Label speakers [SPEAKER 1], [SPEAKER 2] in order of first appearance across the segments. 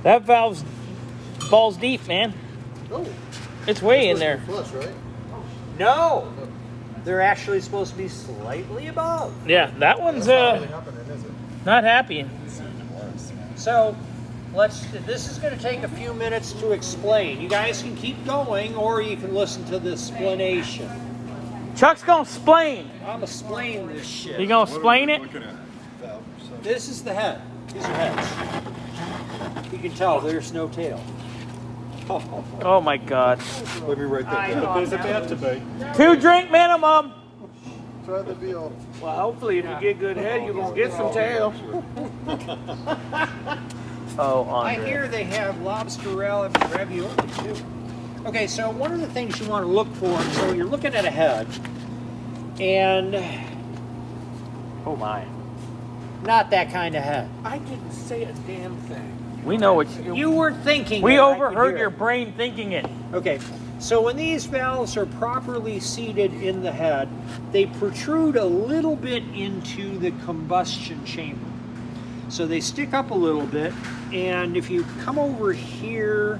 [SPEAKER 1] That valve's balls deep, man.
[SPEAKER 2] Oh,
[SPEAKER 1] It's way in there.
[SPEAKER 2] flush, right?
[SPEAKER 3] No, they're actually supposed to be slightly above.
[SPEAKER 1] Yeah, that one's
[SPEAKER 2] That's not really happening, is it?
[SPEAKER 1] not happy.
[SPEAKER 3] So this is going to take a few minutes to explain. You guys can keep going or you can listen to the explanation.
[SPEAKER 1] Chuck's gonna explain.
[SPEAKER 3] I'm explaining this shit.
[SPEAKER 1] You gonna explain it?
[SPEAKER 3] This is the head. These are heads. You can tell there's no tail.
[SPEAKER 1] Oh my God.
[SPEAKER 2] Let me write that down.
[SPEAKER 4] There's about to be.
[SPEAKER 1] 2 drink minimum.
[SPEAKER 2] Try the deal.
[SPEAKER 4] Well, hopefully, if you get good head, you're gonna get some tail.
[SPEAKER 1] Oh,
[SPEAKER 3] I
[SPEAKER 1] Andre.
[SPEAKER 3] hear they have lobster ravioli too. Okay, so one of the things you want to look for, so you're looking at a head, and
[SPEAKER 1] Oh my.
[SPEAKER 3] not that kind of head.
[SPEAKER 4] I didn't say a damn thing.
[SPEAKER 1] We know what
[SPEAKER 3] You weren't thinking.
[SPEAKER 1] we
[SPEAKER 3] it, I could
[SPEAKER 1] overheard
[SPEAKER 3] hear
[SPEAKER 1] your
[SPEAKER 3] it.
[SPEAKER 1] brain thinking it.
[SPEAKER 3] Okay, so when these valves are properly seated in the head, they protrude a little bit into the combustion chamber. So they stick up a little bit, and if you come over here,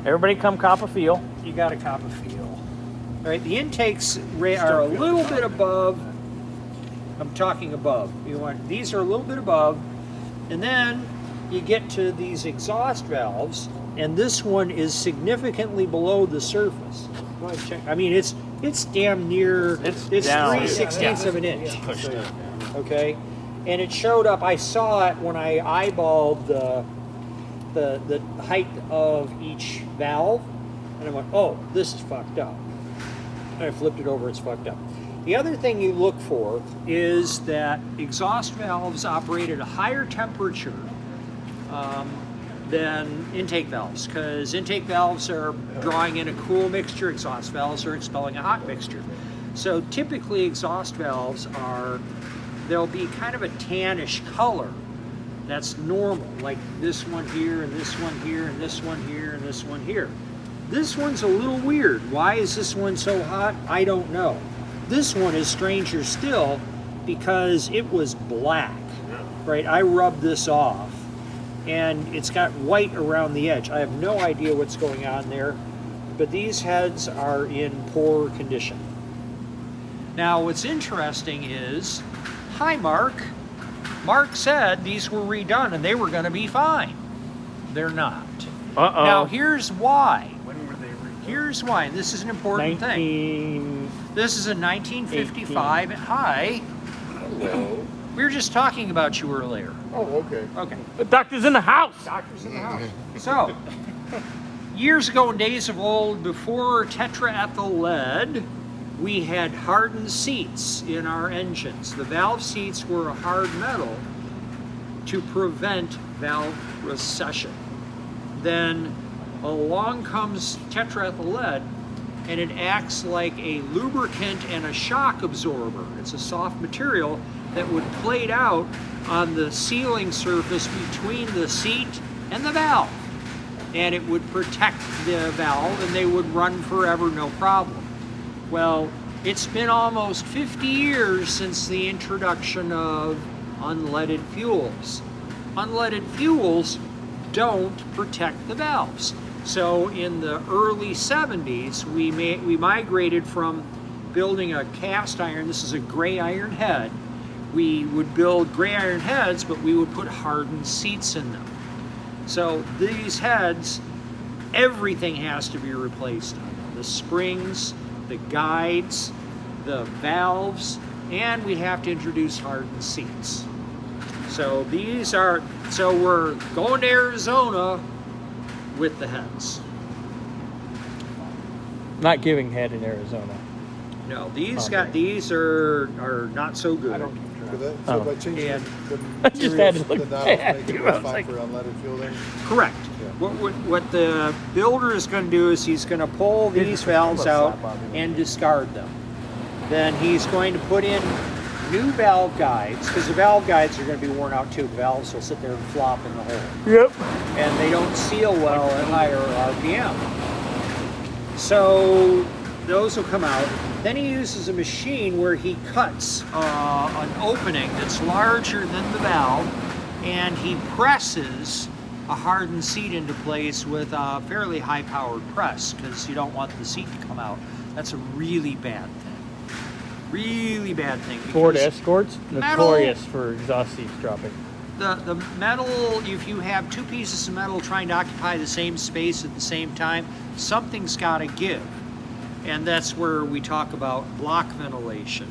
[SPEAKER 1] Everybody come cop a feel.
[SPEAKER 3] you got a copper feel. All right, the intakes are a little bit above. I'm talking above. You want these are a little bit above, and then you get to these exhaust valves, and this one is significantly below the surface. Go ahead, check. I mean, it's damn near.
[SPEAKER 1] It's
[SPEAKER 3] It's
[SPEAKER 1] down.
[SPEAKER 3] 3/16 of an inch.
[SPEAKER 1] Pushed it.
[SPEAKER 3] Okay, and it showed up. I saw it when I eyeballed the height of each valve, and I went, oh, this is fucked up. And I flipped it over, it's fucked up. The other thing you look for is that exhaust valves operate at a higher temperature than intake valves, because intake valves are drawing in a cool mixture, exhaust valves are expelling a hot mixture. So typically exhaust valves they'll be kind of a tannish color. That's normal, like this one here, and this one here, and this one here, and this one here. This one's a little weird. Why is this one so hot? I don't know. This one is stranger still because it was black, right? I rubbed this off, and it's got white around the edge. I have no idea what's going on there, but these heads are in poor condition. Now, what's interesting is, hi, Mark. Mark said these were redone and they were going to be fine. They're not.
[SPEAKER 1] Uh-oh.
[SPEAKER 3] Now, here's why.
[SPEAKER 4] When were they redone?
[SPEAKER 3] Here's why, and this is an important thing.
[SPEAKER 1] 19.
[SPEAKER 3] This is a 1955 high.
[SPEAKER 2] Hello.
[SPEAKER 3] We were just talking about you earlier.
[SPEAKER 2] Oh, okay.
[SPEAKER 3] Okay.
[SPEAKER 1] The doctor's in the house.
[SPEAKER 3] Doctors in the house. So, years ago in days of old, before tetraethyl lead, we had hardened seats in our engines. The valve seats were a hard metal to prevent valve recession. Then along comes tetraethyl lead, and it acts like a lubricant and a shock absorber. It's a soft material that would plate out on the sealing surface between the seat and the valve. And it would protect the valve, and they would run forever, no problem. Well, it's been almost 50 years since the introduction of unleaded fuels. Unleaded fuels don't protect the valves. So in the early 70s, we migrated from building a cast iron. This is a gray iron head. We would build gray iron heads, but we would put hardened seats in them. So these heads, everything has to be replaced on them. The springs, the guides, the valves, and we have to introduce hardened seats. So we're going to Arizona with the heads.
[SPEAKER 1] Not giving head in Arizona.
[SPEAKER 3] No, these are not so good.
[SPEAKER 4] I don't keep track.
[SPEAKER 2] So by changing
[SPEAKER 3] And-
[SPEAKER 2] the
[SPEAKER 1] Just had to
[SPEAKER 2] materials,
[SPEAKER 1] look
[SPEAKER 2] the
[SPEAKER 1] bad,
[SPEAKER 2] valves make
[SPEAKER 1] dude.
[SPEAKER 2] it
[SPEAKER 1] I
[SPEAKER 2] more
[SPEAKER 1] was
[SPEAKER 2] fine
[SPEAKER 1] like-
[SPEAKER 2] for unleaded fuel then?
[SPEAKER 3] Correct.
[SPEAKER 2] Yeah.
[SPEAKER 3] What the builder is going to do is he's going to pull these valves out and discard them. Then he's going to put in new valve guides, because the valve guides are going to be worn out too. The valves will sit there and flop in the hole.
[SPEAKER 1] Yep.
[SPEAKER 3] And they don't seal well at higher RPM. So those will come out. Then he uses a machine where he cuts an opening that's larger than the valve, and he presses a hardened seat into place with a fairly high-powered press because you don't want the seat to come out. That's a really bad thing. Really bad thing.
[SPEAKER 1] Ford
[SPEAKER 3] because
[SPEAKER 1] Escorts,
[SPEAKER 3] metal-
[SPEAKER 1] notorious for exhaust seats dropping.
[SPEAKER 3] the metal, if you have two pieces of metal trying to occupy the same space at the same time, something's got to give. And that's where we talk about block ventilation.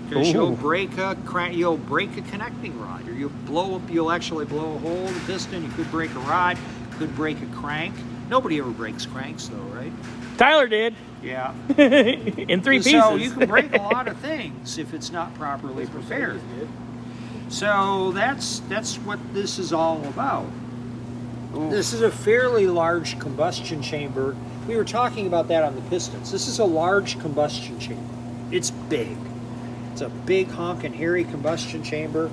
[SPEAKER 3] Because you'll
[SPEAKER 1] Ooh.
[SPEAKER 3] break a connecting rod, or you'll actually blow a hole in the piston. You could break a rod, could break a crank. Nobody ever breaks cranks though, right?
[SPEAKER 1] Tyler did.
[SPEAKER 3] Yeah.
[SPEAKER 1] In 3 pieces.
[SPEAKER 3] So you can break a lot of things if it's not properly prepared. So that's what this is all about. This is a fairly large combustion chamber. We were talking about that on the pistons. This is a large combustion chamber. It's big. It's a big honkin' hairy combustion chamber.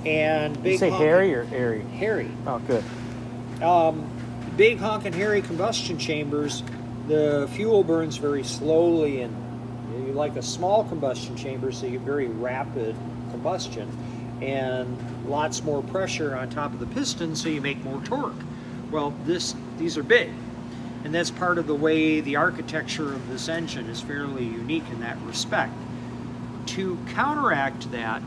[SPEAKER 3] And big
[SPEAKER 1] you say
[SPEAKER 3] honkin'-
[SPEAKER 1] hairy or airy?
[SPEAKER 3] Hairy.
[SPEAKER 1] Oh, good.
[SPEAKER 3] Big honkin' hairy combustion chambers, the fuel burns very slowly, and you like a small combustion chamber, so you get very rapid combustion and lots more pressure on top of the piston, so you make more torque. Well, these are big, and that's part of the way the architecture of this engine is fairly unique in that respect. To counteract that,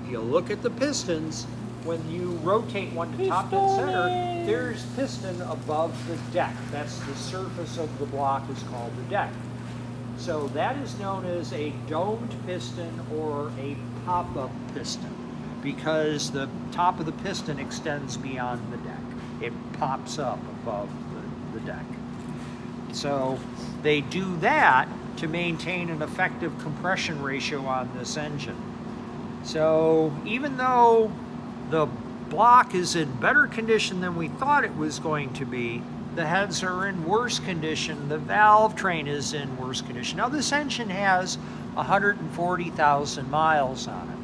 [SPEAKER 3] if you look at the pistons, when you rotate one to top and center, there's piston above the deck. That's the surface of the block is called the deck. So that is known as a domed piston or a pop-up piston because the top of the piston extends beyond the deck. It pops up above the deck. So they do that to maintain an effective compression ratio on this engine. So even though the block is in better condition than we thought it was going to be, the heads are in worse condition, the valve train is in worse condition. Now this engine has 140,000 miles on it.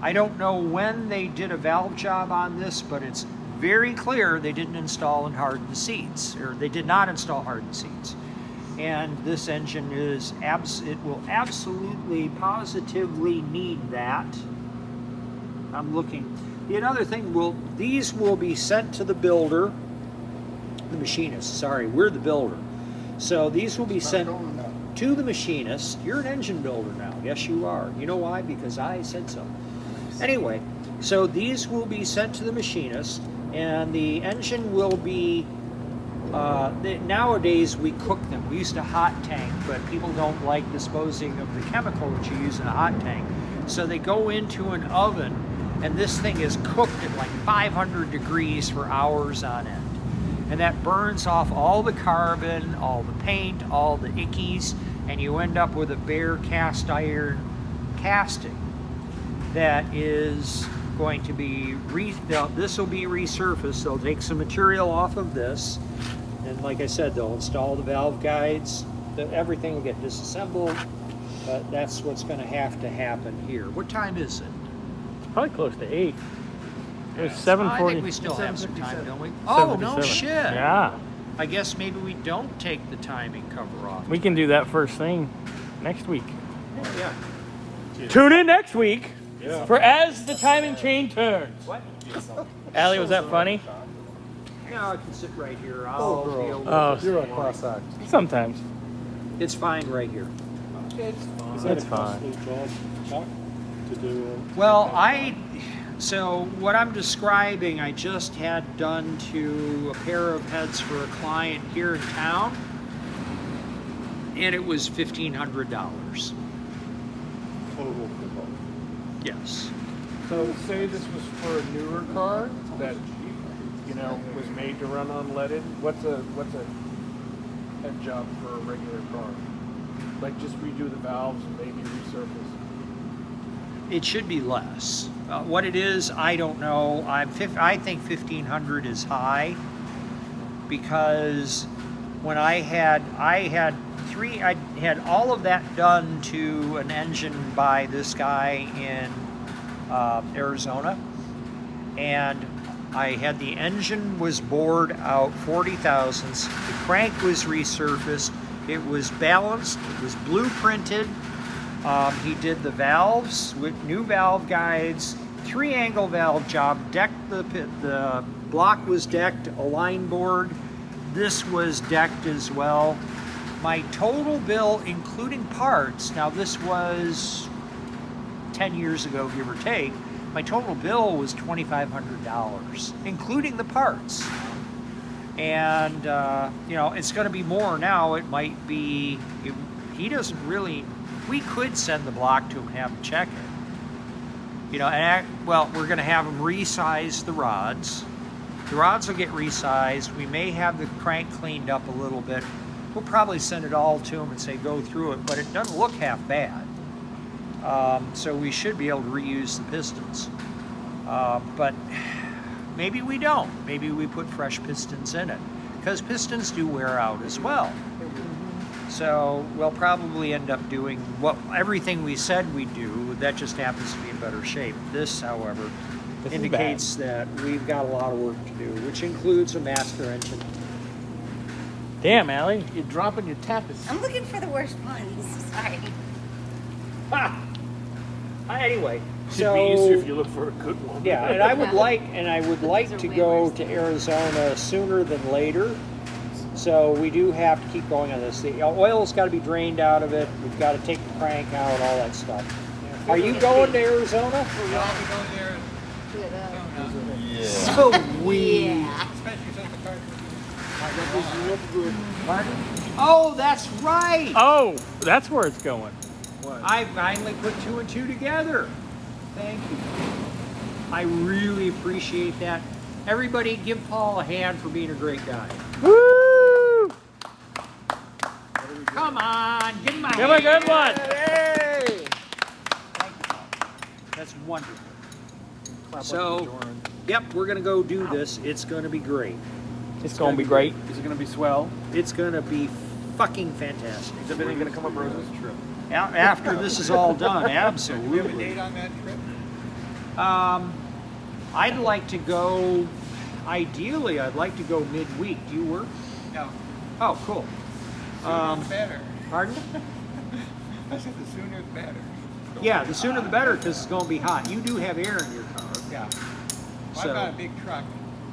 [SPEAKER 3] I don't know when they did a valve job on this, but it's very clear they didn't install hardened seats, or they did not install hardened seats. And this engine it will absolutely, positively need that. I'm looking. Another thing, these will be sent to the builder, the machinist, sorry, we're the builder. So these will be sent to the machinist. You're an engine builder now, yes you are. You know why? Because I said so. Anyway, so these will be sent to the machinist, and the engine will be, nowadays we cook them. We used to hot tank, but people don't like disposing of the chemical that you use in a hot tank. So they go into an oven, and this thing is cooked at like 500 degrees for hours on end. And that burns off all the carbon, all the paint, all the ickies, and you end up with a bare cast iron casting that is going to be, this will be resurfaced. They'll take some material off of this, and like I said, they'll install the valve guides, everything will get disassembled, but that's what's going to happen here. What time is it?
[SPEAKER 1] Probably close to 8. It was
[SPEAKER 3] I
[SPEAKER 1] 7:40.
[SPEAKER 3] think we still have some time, don't we? Oh, no
[SPEAKER 1] 7:57.
[SPEAKER 3] shit.
[SPEAKER 1] Yeah.
[SPEAKER 3] I guess maybe we don't take the timing cover off.
[SPEAKER 1] We can do that first thing next week.
[SPEAKER 3] Yeah.
[SPEAKER 1] Tune in next week
[SPEAKER 2] Yeah.
[SPEAKER 1] for As the Timing Chain Turns.
[SPEAKER 3] What?
[SPEAKER 1] Allie, was that funny?
[SPEAKER 3] Yeah, I can sit right here.
[SPEAKER 2] Oh,
[SPEAKER 3] I'll
[SPEAKER 2] girl.
[SPEAKER 3] be able to
[SPEAKER 1] Oh,
[SPEAKER 2] You're a cross-act.
[SPEAKER 1] Sometimes.
[SPEAKER 3] It's fine right here.
[SPEAKER 2] Is
[SPEAKER 1] That's
[SPEAKER 2] a
[SPEAKER 1] fine.
[SPEAKER 2] costly job, Chuck, to do?
[SPEAKER 3] Well, so what I'm describing, I just had done to a pair of heads for a client here in town, and it was $1,500.
[SPEAKER 2] Total for both.
[SPEAKER 3] Yes.
[SPEAKER 4] So say this was for a newer car that, you know, was made to run unleaded. What's a head job for a regular car? Like just redo the valves and maybe resurface.
[SPEAKER 3] It should be less. What it is, I don't know. I think 1,500 is high because when I had all of that done to an engine by this guy in Arizona, and I had the engine was bored out 40 thousandths. The crank was resurfaced. It was balanced. It was blueprinted. He did the valves with new valve guides. 3-angle valve job. Decked the block was decked, a line board. This was decked as well. My total bill, including parts, now this was 10 years ago, give or take, my total bill was $2,500, including the parts. And, you know, it's going to be more now. It might be, he doesn't really, we could send the block to him and have him check it. You know, well, we're going to have him resize the rods. The rods will get resized. We may have the crank cleaned up a little bit. We'll probably send it all to him and say, go through it, but it doesn't look half bad. So we should be able to reuse the pistons. But maybe we don't. Maybe we put fresh pistons in it, because pistons do wear out as well. So we'll probably end up doing everything we said we'd do. That just happens to be in better shape. This, however, indicates that we've got a lot of work to do, which includes a master engine.
[SPEAKER 1] Damn, Allie.
[SPEAKER 4] You're dropping your tapas.
[SPEAKER 5] I'm looking for the worst ones. Sorry.
[SPEAKER 3] Ha! Anyway,
[SPEAKER 4] It'd be easier if you look for a good one.
[SPEAKER 3] yeah, and I would like
[SPEAKER 5] These are
[SPEAKER 3] to
[SPEAKER 5] way
[SPEAKER 3] go
[SPEAKER 5] worse
[SPEAKER 3] to
[SPEAKER 5] than
[SPEAKER 3] Arizona sooner than later. So we do have to keep going on this. The oil's got to be drained out of it. We've got to take the crank out, all that stuff. Are you going to Arizona? Sweet.
[SPEAKER 5] Yeah.
[SPEAKER 3] Oh, that's right.
[SPEAKER 1] Oh, that's where it's going.
[SPEAKER 3] I finally put 2 and 2 together. Thank you. I really appreciate that. Everybody give Paul a hand for being a great guy.
[SPEAKER 1] Woo!
[SPEAKER 3] Come on, give him a
[SPEAKER 1] Give him a
[SPEAKER 3] hand.
[SPEAKER 1] good one.
[SPEAKER 3] Hey! Thank you, Paul. That's wonderful. So, yep, we're going to go do this. It's going to be great.
[SPEAKER 1] It's going to be great.
[SPEAKER 4] Is it going to be swell?
[SPEAKER 3] It's going to be fucking fantastic.
[SPEAKER 4] Is everything going to come up roses? True.
[SPEAKER 3] After this is all done, absolutely.
[SPEAKER 6] Do we have a date on that trip?
[SPEAKER 3] I'd like to go, ideally, I'd like to go midweek. Do you work?
[SPEAKER 6] No.
[SPEAKER 3] Oh, cool.
[SPEAKER 6] Sooner the better.
[SPEAKER 3] Pardon?
[SPEAKER 6] I said the sooner the better.
[SPEAKER 3] Yeah, the sooner the better, because it's going to be hot. You do have air in your car.
[SPEAKER 6] Yeah. Well,
[SPEAKER 3] So-
[SPEAKER 6] I've got a big truck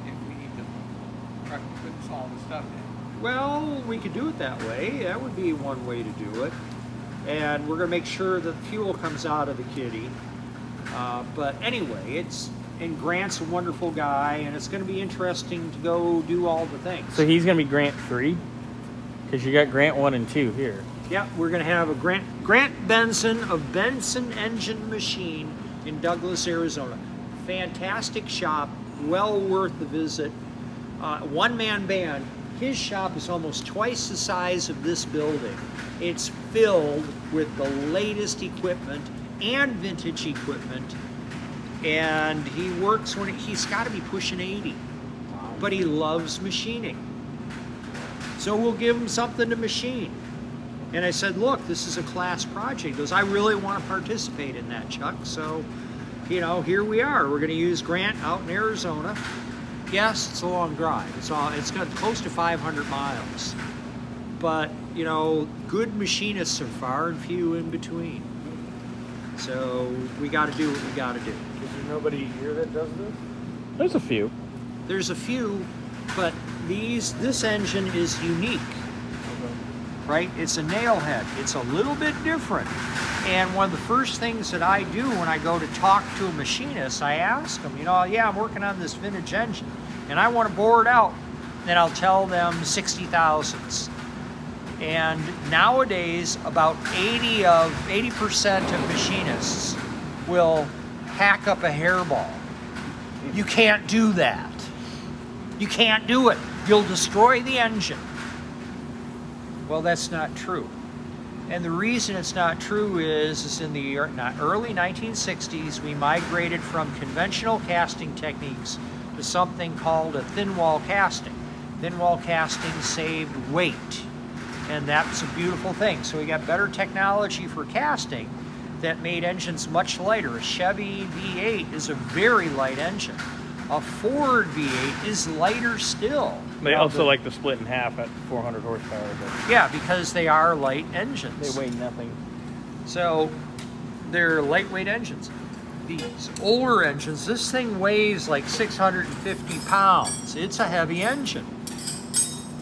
[SPEAKER 6] if we need the truck to put all the stuff in.
[SPEAKER 3] Well, we could do it that way. That would be one way to do it. And we're going to make sure that fuel comes out of the kitty. But anyway, and Grant's a wonderful guy, and it's going to be interesting to go do all the things.
[SPEAKER 1] So he's going to be Grant 3? Because you got Grant 1 and 2 here.
[SPEAKER 3] Yeah, we're going to have a Grant Benson of Benson Engine Machine in Douglas, Arizona. Fantastic shop, well worth the visit. One-man band. His shop is almost twice the size of this building. It's filled with the latest equipment and vintage equipment. And he works when he's got to be pushing 80. But he loves machining. So we'll give him something to machine. And I said, look, this is a class project. He goes, I really want to participate in that, Chuck. So, you know, here we are. We're going to use Grant out in Arizona. Yes, it's a long drive. It's got close to 500 miles. But, you know, good machinists are far and few in between. So we got to do what we got to do.
[SPEAKER 4] Is there nobody here that does this?
[SPEAKER 1] There's a few.
[SPEAKER 3] There's a few, but this engine is unique. Right? It's a nail head. It's a little bit different. And one of the first things that I do when I go to talk to a machinist, I ask them, you know, yeah, I'm working on this vintage engine and I want to bore it out. Then I'll tell them 60 thousandths. And nowadays, about 80% of machinists will hack up a hairball. You can't do that. You can't do it. You'll destroy the engine. Well, that's not true. And the reason it's not true is in the early 1960s, we migrated from conventional casting techniques to something called a thin wall casting. Thin wall casting saved weight, and that's a beautiful thing. So we got better technology for casting that made engines much lighter. A Chevy V8 is a very light engine. A Ford V8 is lighter still.
[SPEAKER 1] They also like to split in half at 400 horsepower. But
[SPEAKER 3] Yeah, because they are light engines.
[SPEAKER 1] they weigh nothing.
[SPEAKER 3] So they're lightweight engines. these older engines, this thing weighs like 650 pounds. It's a heavy engine.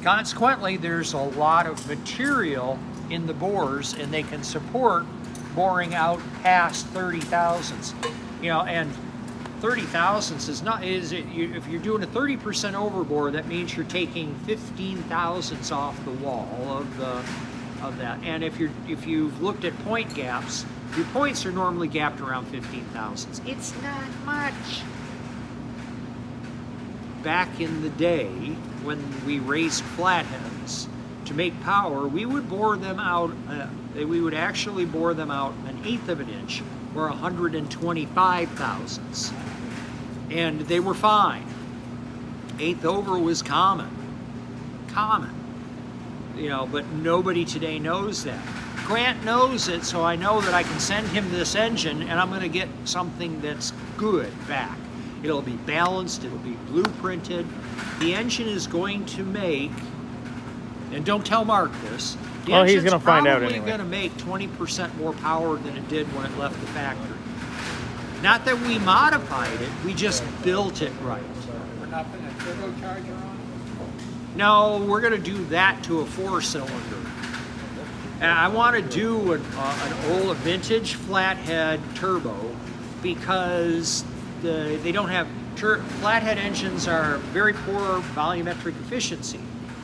[SPEAKER 3] Consequently, there's a lot of material in the bores, and they can support boring out past 30 thousandths. You know, and 30 thousandths is not, if you're doing a 30% overbore, that means you're taking 15 thousandths off the wall of that. And if you've looked at point gaps, your points are normally gapped around 15 thousandths. It's not much. Back in the day, when we raced flatheads, to make power, we would bore them out, we would actually bore them out 1/8 of an inch, or 125 thousandths. And they were fine. 1/8 over was common. You know, but nobody today knows that. Grant knows it, so I know that I can send him this engine and I'm gonna get something that's good back. It'll be balanced, it'll be blueprinted. The engine is going to make, and don't tell Mark this, the
[SPEAKER 1] Well, he's
[SPEAKER 3] engine's
[SPEAKER 1] gonna find out
[SPEAKER 3] probably
[SPEAKER 1] anyway.
[SPEAKER 3] gonna make 20% more power than it did when it left the factory. Not that we modified it, we just built it right.
[SPEAKER 6] We're not putting a turbocharger on it?
[SPEAKER 3] No, we're gonna do that to a 4-cylinder. And I want to do an old vintage flathead turbo because they don't have, flathead engines are very poor volumetric efficiency.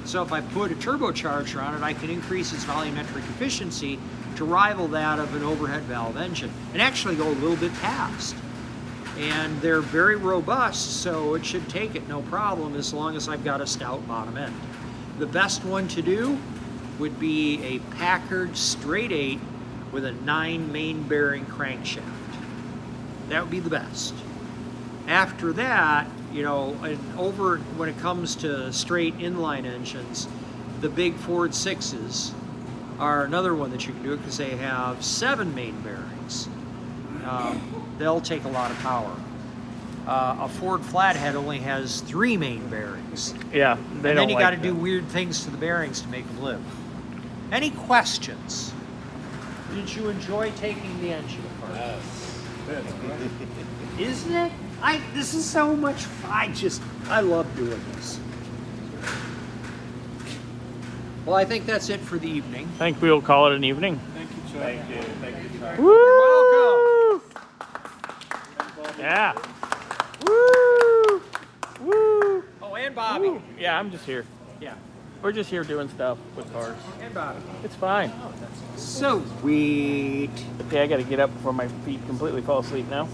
[SPEAKER 3] So if I put a turbocharger on it, I can increase its volumetric efficiency to rival that of an overhead valve engine and actually go a little bit past. And they're very robust, so it should take it no problem as long as I've got a stout bottom end. The best one to do would be a Packard straight 8 with a 9 main bearing crankshaft. That would be the best. After that, you know, and over when it comes to straight inline engines, the big Ford 6s are another one that you can do because they have 7 main bearings. They'll take a lot of power. A Ford flathead only has 3 main bearings.
[SPEAKER 1] Yeah, they
[SPEAKER 3] And
[SPEAKER 1] don't
[SPEAKER 3] then you
[SPEAKER 1] like
[SPEAKER 3] got to
[SPEAKER 1] that.
[SPEAKER 3] do weird things to the bearings to make them live. Any questions? Did you enjoy taking the engine apart? Isn't it? This is so much fun. I love doing this. Well, I think that's it for the evening.
[SPEAKER 1] I think we'll call it an evening.
[SPEAKER 2] Thank you, Chuck. Thank you. Thank you, Chuck.
[SPEAKER 1] Woo!
[SPEAKER 3] You're welcome.
[SPEAKER 1] Yeah. Woo! Woo!
[SPEAKER 3] Oh, and Bobby.
[SPEAKER 1] Woo. Yeah, I'm just here.
[SPEAKER 3] Yeah,
[SPEAKER 1] We're just here doing stuff with cars.
[SPEAKER 3] and Bobby.
[SPEAKER 1] It's fine.
[SPEAKER 3] Sweet.
[SPEAKER 1] Okay, I gotta get up before my feet completely fall asleep now.